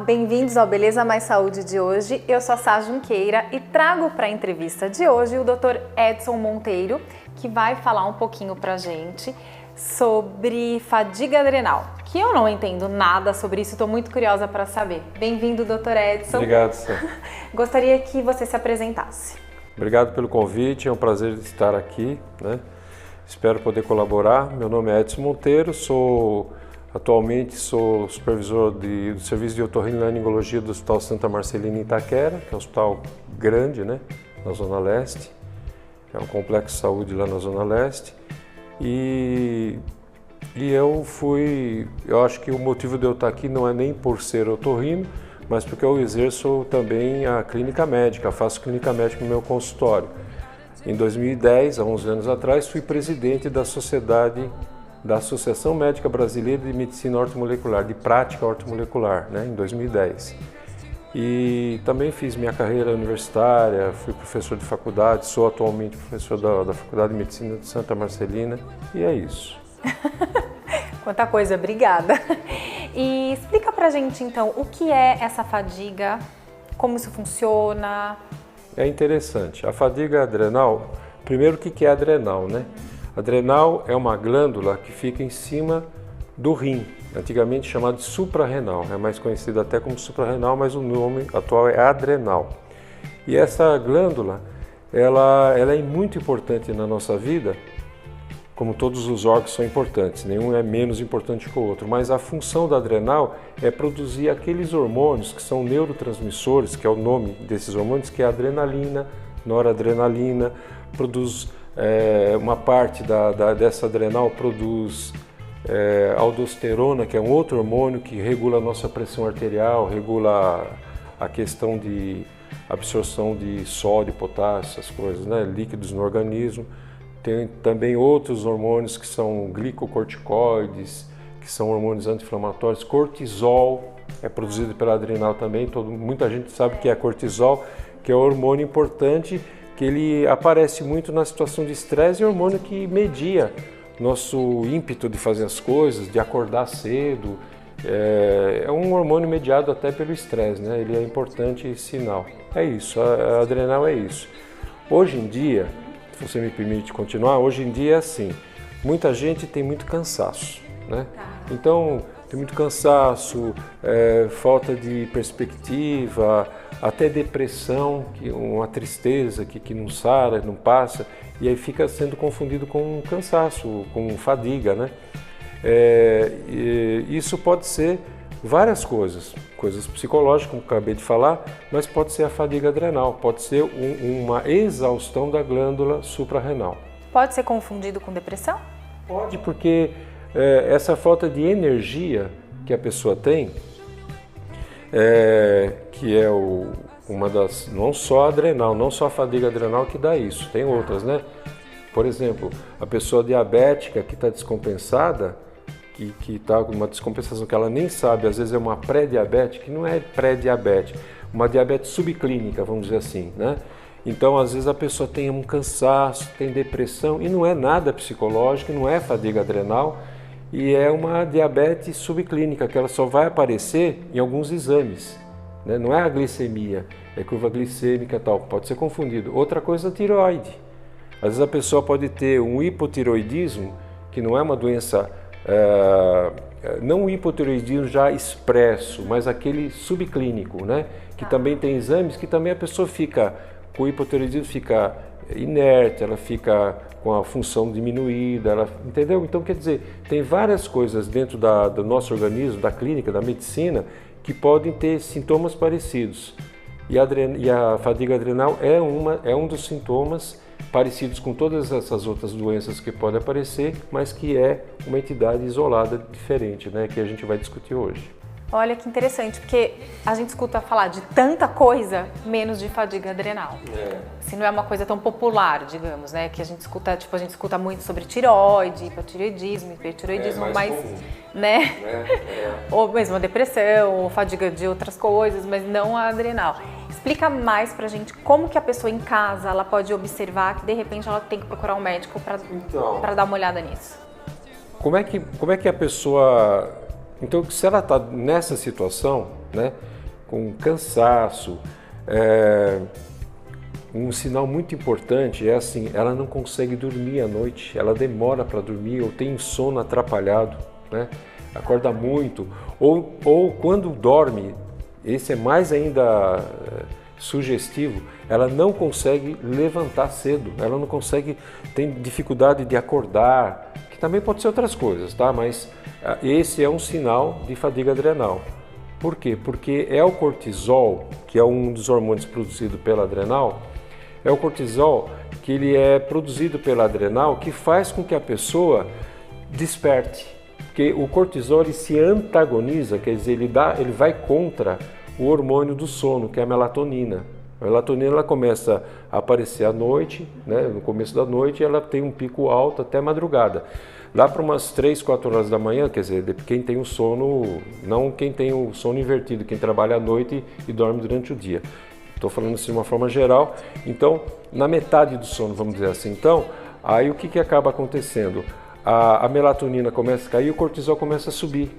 bem-vindos ao Beleza Mais Saúde de hoje. Eu sou a Sá Junqueira e trago para a entrevista de hoje o Dr. Edson Monteiro, que vai falar um pouquinho pra gente sobre fadiga adrenal, que eu não entendo nada sobre isso, estou muito curiosa para saber. Bem-vindo, Dr. Edson. Obrigado, Sá. Gostaria que você se apresentasse. Obrigado pelo convite, é um prazer estar aqui, né? Espero poder colaborar. Meu nome é Edson Monteiro, atualmente sou supervisor do Serviço de Otorrinolaringologia do Hospital Santa Marcelina em Itaquera, que é um hospital grande, né, na Zona Leste, é um complexo de saúde lá na Zona Leste. E eu acho que o motivo de eu estar aqui não é nem por ser otorrino, mas porque eu exerço também a clínica médica, faço clínica médica no meu consultório. Em 2010, há 11 anos atrás, fui presidente da Associação Médica Brasileira de Medicina Ortomolecular, de Prática Ortomolecular, né, em 2010. E também fiz minha carreira universitária, fui professor de faculdade, sou atualmente professor da Faculdade de Medicina de Santa Marcelina, e é isso. Quanta coisa, obrigada. E explica pra gente então o que é essa fadiga, como isso funciona. É interessante. A fadiga adrenal, primeiro o que é adrenal, né? Adrenal é uma glândula que fica em cima do rim, antigamente chamada de suprarrenal, é mais conhecida até como suprarrenal, mas o nome atual é adrenal. E essa glândula, ela é muito importante na nossa vida, como todos os órgãos são importantes, nenhum é menos importante que o outro, mas a função da adrenal é produzir aqueles hormônios que são neurotransmissores, que é o nome desses hormônios, que é a adrenalina, noradrenalina, produz uma parte dessa adrenal produz aldosterona, que é um outro hormônio que regula a nossa pressão arterial, regula a questão de absorção de sódio, potássio, essas coisas, né, líquidos no organismo. Tem também outros hormônios que são glicocorticoides, que são hormônios anti-inflamatórios. Cortisol é produzido pela adrenal também. Muita gente sabe que é cortisol, que é um hormônio importante, que ele aparece muito na situação de estresse e é um hormônio que media nosso ímpeto de fazer as coisas, de acordar cedo. É um hormônio mediado até pelo estresse, né? Ele é importante sinal. É isso, a adrenal é isso. Hoje em dia, se você me permite continuar, hoje em dia é assim, muita gente tem muito cansaço, né? Então, tem muito cansaço, falta de perspectiva, até depressão, uma tristeza que não sara, não passa, e aí fica sendo confundido com cansaço, com fadiga, né? Isso pode ser várias coisas psicológicas, como acabei de falar, mas pode ser a fadiga adrenal, pode ser uma exaustão da glândula suprarrenal. Pode ser confundido com depressão? Pode, porque essa falta de energia que a pessoa tem, que é uma das, não só a adrenal, não só a fadiga adrenal que dá isso, tem outras, né? Por exemplo, a pessoa diabética que está descompensada, que está com uma descompensação que ela nem sabe, às vezes é uma pré-diabetes, que não é pré-diabetes, uma diabetes subclínica, vamos dizer assim, né? Então, às vezes a pessoa tem um cansaço, tem depressão, e não é nada psicológico, não é fadiga adrenal, e é uma diabetes subclínica, que ela só vai aparecer em alguns exames, né? Não é a glicemia, é curva glicêmica e tal, pode ser confundido. Outra coisa é a tireoide. Às vezes a pessoa pode ter um hipotireoidismo, que não é uma doença, não o hipotireoidismo já expresso, mas aquele subclínico, né? Que também tem exames que também a pessoa fica, com o hipotireoidismo fica inerte, ela fica com a função diminuída, entendeu? Então, quer dizer, tem várias coisas dentro do nosso organismo, da clínica, da medicina, que podem ter sintomas parecidos. E a fadiga adrenal é um dos sintomas parecidos com todas essas outras doenças que podem aparecer, mas que é uma entidade isolada diferente, né, que a gente vai discutir hoje. Olha que interessante, porque a gente escuta falar de tanta coisa, menos de fadiga adrenal. Assim, não é uma coisa tão popular, digamos, né? Que a gente escuta muito sobre tireoide, hipotireoidismo, hipertireoidismo, mas comum, né? Ou mesmo a depressão, ou fadiga de outras coisas, mas não a adrenal. Explica mais pra gente como que a pessoa em casa ela pode observar que de repente ela tem que procurar um médico para dar uma olhada nisso. Como é que a pessoa... Então, se ela está nessa situação, né? Com cansaço. Um sinal muito importante é assim, ela não consegue dormir à noite, ela demora para dormir ou tem sono atrapalhado, né? Acorda muito, ou quando dorme, esse é mais ainda sugestivo, ela não consegue levantar cedo, ela não consegue, tem dificuldade de acordar, que também pode ser outras coisas, tá? Mas esse é um sinal de fadiga adrenal. Por quê? Porque é o cortisol, que é um dos hormônios produzido pela adrenal, é o cortisol que ele é produzido pela adrenal que faz com que a pessoa desperte. Porque o cortisol ele se antagoniza, quer dizer, ele vai contra o hormônio do sono, que é a melatonina. A melatonina ela começa a aparecer à noite, né, no começo da noite, e ela tem um pico alto até madrugada. Lá para umas 3, 4 horas da manhã, quer dizer, quem tem o sono, não quem tem o sono invertido, quem trabalha à noite e dorme durante o dia. Estou falando assim de uma forma geral. Então, na metade do sono, vamos dizer assim. Então, aí o que acaba acontecendo? A melatonina começa a cair e o cortisol começa a subir.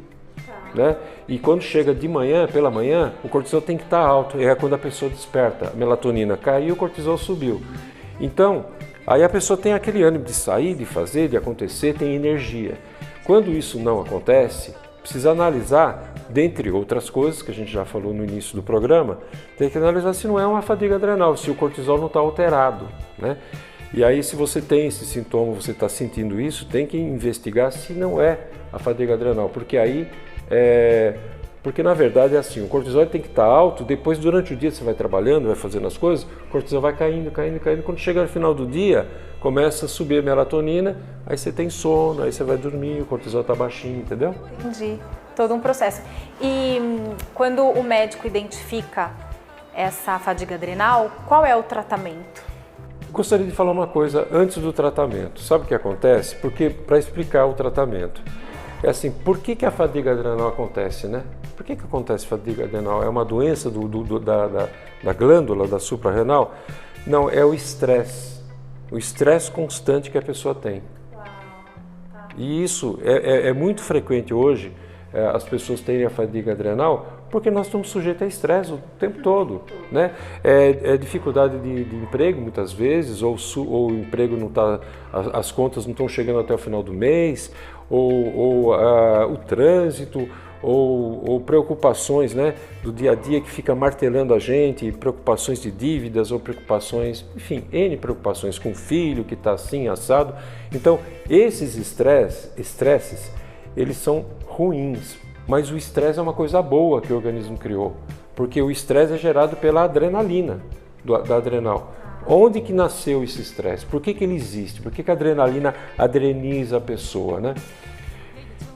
Né? E quando chega de manhã, pela manhã, o cortisol tem que estar alto. É quando a pessoa desperta. A melatonina caiu, o cortisol subiu. Então, aí a pessoa tem aquele ânimo de sair, de fazer, de acontecer, tem energia. Quando isso não acontece, precisa analisar, dentre outras coisas que a gente já falou no início do programa, tem que analisar se não é uma fadiga adrenal, se o cortisol não está alterado, né? E aí, se você tem esse sintoma, você está sentindo isso, tem que investigar se não é a fadiga adrenal, porque aí porque na verdade é assim, o cortisol tem que estar alto, depois durante o dia você vai trabalhando, vai fazendo as coisas, o cortisol vai caindo, quando chega no final do dia, começa a subir a melatonina, aí você tem sono, aí você vai dormir, o cortisol está baixinho, entendeu? Entendi, todo um processo. E quando o médico identifica essa fadiga adrenal, qual é o tratamento? Gostaria de falar uma coisa antes do tratamento. Sabe o que acontece? Porque para explicar o tratamento, é assim, por que a fadiga adrenal acontece, né? Por que acontece fadiga adrenal? É uma doença da glândula, da suprarrenal? Não, é o estresse constante que a pessoa tem. E isso é muito frequente hoje, as pessoas terem a fadiga adrenal, porque nós estamos sujeitos a estresse o tempo todo, né? É dificuldade de emprego muitas vezes, ou o emprego não está, as contas não estão chegando até o final do mês, ou o trânsito, ou preocupações, né, do dia a dia que fica martelando a gente, preocupações de dívidas ou preocupações, enfim, N preocupações com o filho que está assim, assado. Então, esses estresses, eles são ruins, mas o estresse é uma coisa boa que o organismo criou, porque o estresse é gerado pela adrenalina, da adrenal. Onde que nasceu esse estresse? Por que ele existe? Por que a adrenalina adreniza a pessoa, né?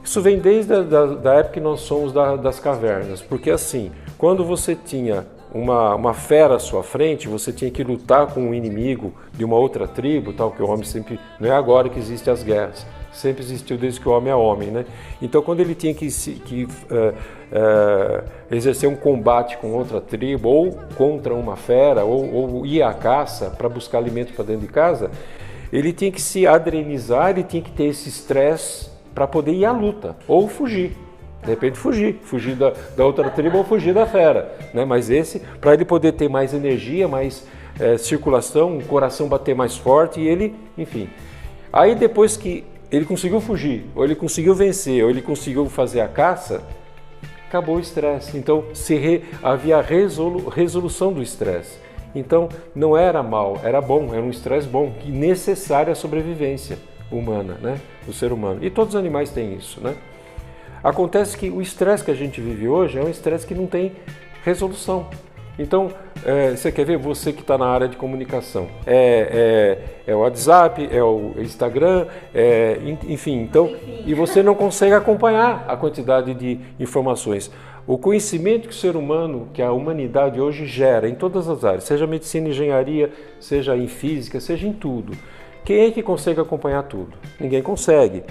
Isso vem desde da época que nós somos das cavernas, porque assim, quando você tinha uma fera à sua frente, você tinha que lutar com um inimigo de uma outra tribo, tal, que o homem sempre, não é agora que existem as guerras, sempre existiu desde que o homem é homem, né? Então, quando ele tinha que exercer um combate com outra tribo, ou contra uma fera, ou ir à caça para buscar alimento para dentro de casa, ele tinha que se adrenizar, ele tinha que ter esse estresse para poder ir à luta, ou fugir. De repente fugir da outra tribo ou fugir da fera, né? Mas esse, para ele poder ter mais energia, mais circulação, o coração bater mais forte e ele, enfim. Aí depois que ele conseguiu fugir, ou ele conseguiu vencer, ou ele conseguiu fazer a caça, acabou o estresse. Então havia a resolução do estresse. Então não era mal, era bom, era um estresse bom, que necessário à sobrevivência humana, né? Do ser humano. E todos os animais têm isso, né? Acontece que o estresse que a gente vive hoje é um estresse que não tem resolução. Então, você quer ver? Você que está na área de comunicação. É o WhatsApp, é o Instagram, enfim. Então, e você não consegue acompanhar a quantidade de informações. O conhecimento que o ser humano, que a humanidade hoje gera em todas as áreas, seja medicina, engenharia, seja em física, seja em tudo. Quem é que consegue acompanhar tudo? Ninguém consegue.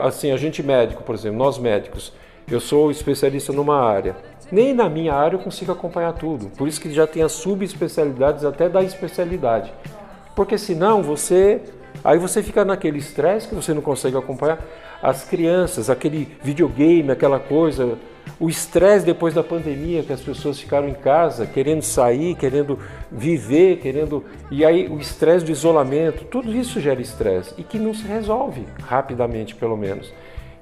Assim, a gente médico, por exemplo, nós médicos, eu sou especialista numa área. Nem na minha área eu consigo acompanhar tudo. Por isso que já tem as subespecialidades até da especialidade. Porque senão aí você fica naquele estresse que você não consegue acompanhar. As crianças, aquele videogame, aquela coisa, O estresse depois da pandemia, que as pessoas ficaram em casa, querendo sair, querendo viver, e aí o estresse do isolamento, tudo isso gera estresse e que não se resolve rapidamente, pelo menos.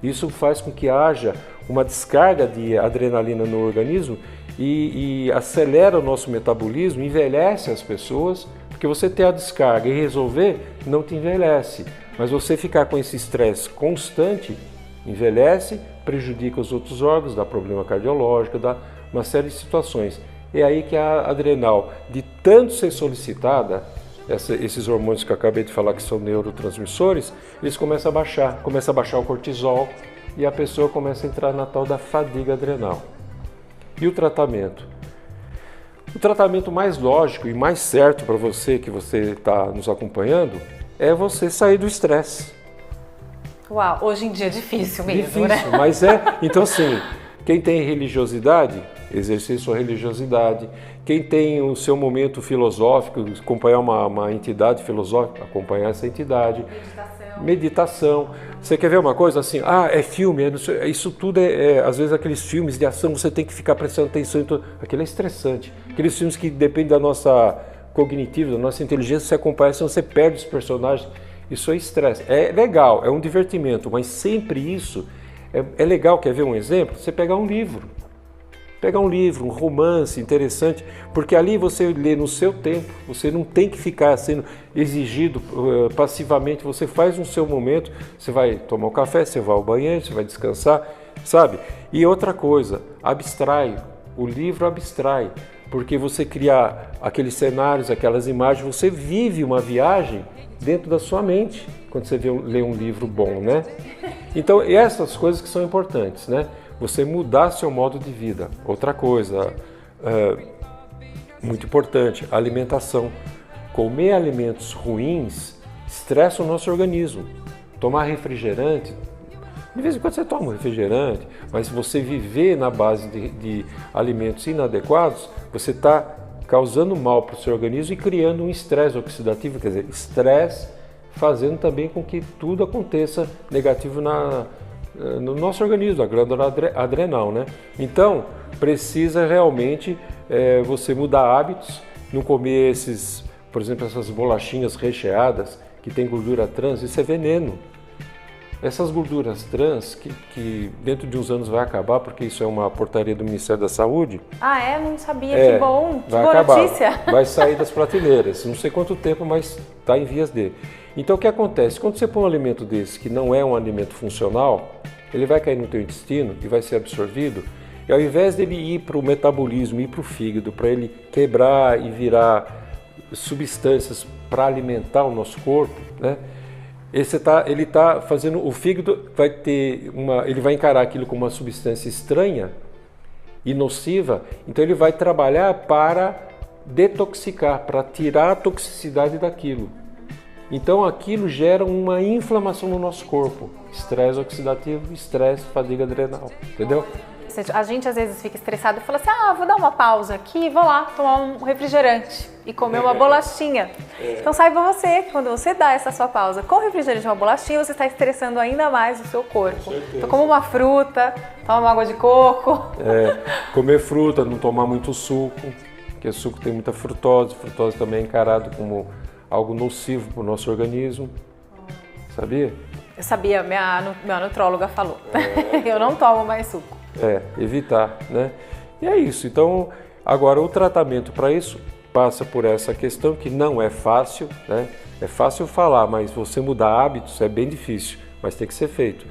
Isso faz com que haja uma descarga de adrenalina no organismo e acelera o nosso metabolismo, envelhece as pessoas, porque você ter a descarga e resolver não te envelhece, mas você ficar com esse estresse constante envelhece, prejudica os outros órgãos, dá problema cardiológico, dá uma série de situações. É aí que a adrenal, de tanto ser solicitada, esses hormônios que eu acabei de falar que são neurotransmissores, eles começam a baixar o cortisol e a pessoa começa a entrar na tal da fadiga adrenal. E o tratamento? O tratamento mais lógico e mais certo para você, que você está nos acompanhando, é você sair do estresse. Uau, hoje em dia é difícil mesmo, difícil, né? Mas então assim, quem tem religiosidade, exercer sua religiosidade. Quem tem o seu momento filosófico, acompanhar uma entidade filosófica, acompanhar essa entidade. Meditação. Você quer ver uma coisa assim? É filme, isso tudo às vezes aqueles filmes de ação, você tem que ficar prestando atenção em tudo. Aquilo é estressante. Aqueles filmes que dependem da nossa cognitiva, da nossa inteligência, você acompanha, senão você perde os personagens. Isso é estresse. É legal, é um divertimento, mas sempre isso é legal. Quer ver um exemplo? Você pegar um livro, um romance interessante, porque ali você lê no seu tempo, você não tem que ficar sendo exigido passivamente, você faz no seu momento, você vai tomar um café, você vai ao banheiro, você vai descansar, sabe? E outra coisa, abstrai, o livro abstrai, porque você cria aqueles cenários, aquelas imagens, você vive uma viagem dentro da sua mente, quando você lê um livro bom, né? Então, essas coisas que são importantes, né? Você mudar seu modo de vida. Outra coisa muito importante, alimentação. Comer alimentos ruins estressa o nosso organismo. Tomar refrigerante, de vez em quando você toma um refrigerante, mas se você viver na base de alimentos inadequados, você está causando mal para o seu organismo e criando um estresse oxidativo, quer dizer, estresse fazendo também com que tudo aconteça negativo no nosso organismo, a glândula adrenal, né? Então, precisa realmente você mudar hábitos, não comer por exemplo, essas bolachinhas recheadas que tem gordura trans, isso é veneno. Essas gorduras trans, que dentro de uns anos vai acabar, porque isso é uma portaria do Ministério da Saúde. Não sabia, que bom, que boa notícia. Vai sair das prateleiras, não sei quanto tempo, mas está em vias de. Então o que acontece? Quando você põe um alimento desse, que não é um alimento funcional, ele vai cair no teu intestino e vai ser absorvido, e ao invés dele ir para o metabolismo, ir para o fígado, para ele quebrar e substâncias para alimentar o nosso corpo, né? Ele está fazendo, o fígado ele vai encarar aquilo como uma substância estranha e nociva, então ele vai trabalhar para detoxicar, para tirar a toxicidade daquilo. Então aquilo gera uma inflamação no nosso corpo, estresse oxidativo, estresse, fadiga adrenal, entendeu? A gente às vezes fica estressado e fala assim, vou dar uma pausa aqui, vou lá tomar um refrigerante e comer uma bolachinha. Então saiba você que quando você dá essa sua pausa com refrigerante e uma bolachinha, você está estressando ainda mais o seu corpo. Então come uma fruta, toma uma água de coco. Comer fruta, não tomar muito suco, porque o suco tem muita frutose, frutose também é encarado como algo nocivo para o nosso organismo, sabia? Eu sabia, minha nutróloga falou. Eu não tomo mais suco. Evitar, né? E é isso. Então, agora o tratamento para isso passa por essa questão que não é fácil, né? É fácil falar, mas você mudar hábitos é bem difícil, mas tem que ser feito.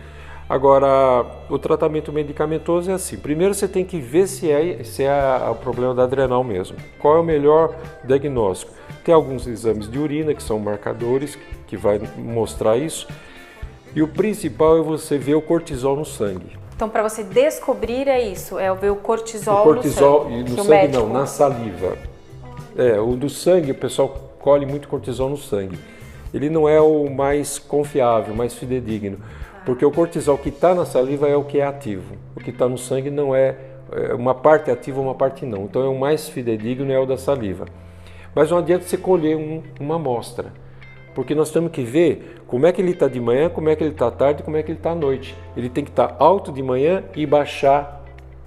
Agora, o tratamento medicamentoso é assim. Primeiro você tem que ver se é o problema da adrenal mesmo. Qual é o melhor diagnóstico? Tem alguns exames de urina que são marcadores que vai mostrar isso. E o principal é você ver o cortisol no sangue. Então, para você descobrir é isso, é ver o cortisol no sangue. No sangue não, na saliva. O do sangue, o pessoal colhe muito cortisol no sangue. Ele não é o mais confiável, mais fidedigno, porque o cortisol que está na saliva é o que é ativo. O que está no sangue não uma parte ativa, uma parte não. Então, o mais fidedigno é o da saliva. Mas não adianta você colher uma amostra, porque nós temos que ver como é que ele está de manhã, como é que ele está à tarde, como é que ele está à noite. Ele tem que estar alto de manhã e baixar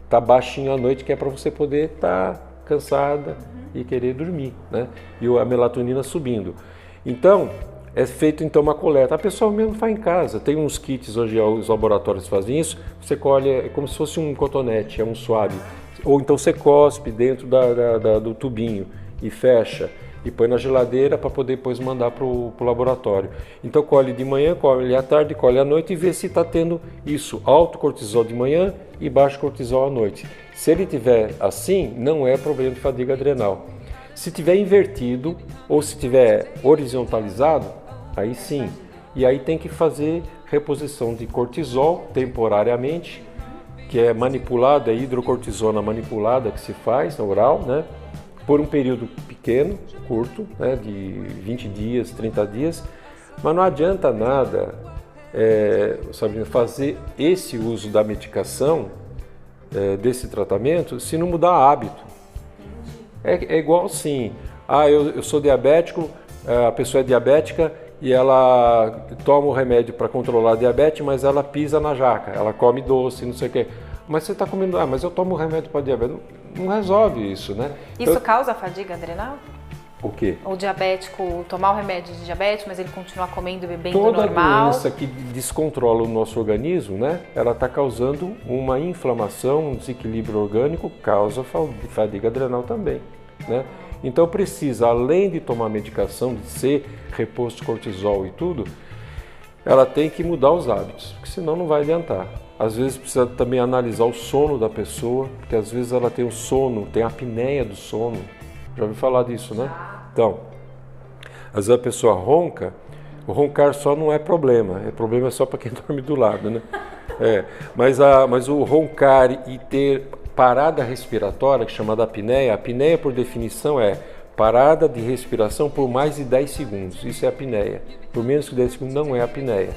tá baixinho à noite, que é para você poder estar cansada e querer dormir, né? E a melatonina subindo. Então, é feito então uma coleta. A pessoa mesmo faz em casa. Tem uns kits, hoje os laboratórios fazem isso. Você colhe, é como se fosse um cotonete, é um suave. Ou então você cospe dentro do tubinho e fecha. E põe na geladeira para poder depois mandar para o laboratório. Então colhe de manhã, colhe à tarde, colhe à noite e vê se está tendo isso, alto cortisol de manhã e baixo cortisol à noite. Se ele tiver assim, não é problema de fadiga adrenal. Se tiver invertido ou se tiver horizontalizado, aí sim. E aí tem que fazer reposição de cortisol temporariamente, que é manipulada, é hidrocortisona manipulada que se faz na oral, né? Por um período pequeno, curto, né, de 20 dias, 30 dias, mas não adianta nada, Sabrina, fazer esse uso da medicação, desse tratamento, se não mudar hábito. É igual assim, eu sou diabético, a pessoa é diabética e ela toma o remédio para controlar a diabetes, mas ela pisa na jaca, ela come doce, não sei o quê. Mas você está comendo, mas eu tomo remédio para diabetes. Não resolve isso, né? Isso então, causa fadiga adrenal? O quê? O diabético tomar o remédio de diabetes, mas ele continua comendo e bebendo normal. Toda doença que descontrola o nosso organismo, né? Ela está causando uma inflamação, um desequilíbrio orgânico, causa fadiga adrenal também, né? Então precisa, além de tomar medicação, de ser reposto cortisol e tudo, ela tem que mudar os hábitos, porque senão não vai adiantar. Às vezes precisa também analisar o sono da pessoa, porque às vezes ela tem o sono, tem a apneia do sono. Já ouviu falar disso, né? Então, às vezes a pessoa ronca, o roncar só não é problema, problema só para quem dorme do lado, né? Mas o roncar e ter parada respiratória, que é chamada apneia, a apneia por definição é parada de respiração por mais de 10 segundos, isso é apneia. Por menos que 10 segundos não é apneia.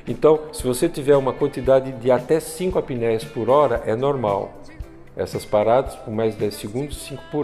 Então, se você tiver uma quantidade de até 5 apneias por hora, é normal. Essas paradas por mais de 10 segundos, 5 por hora.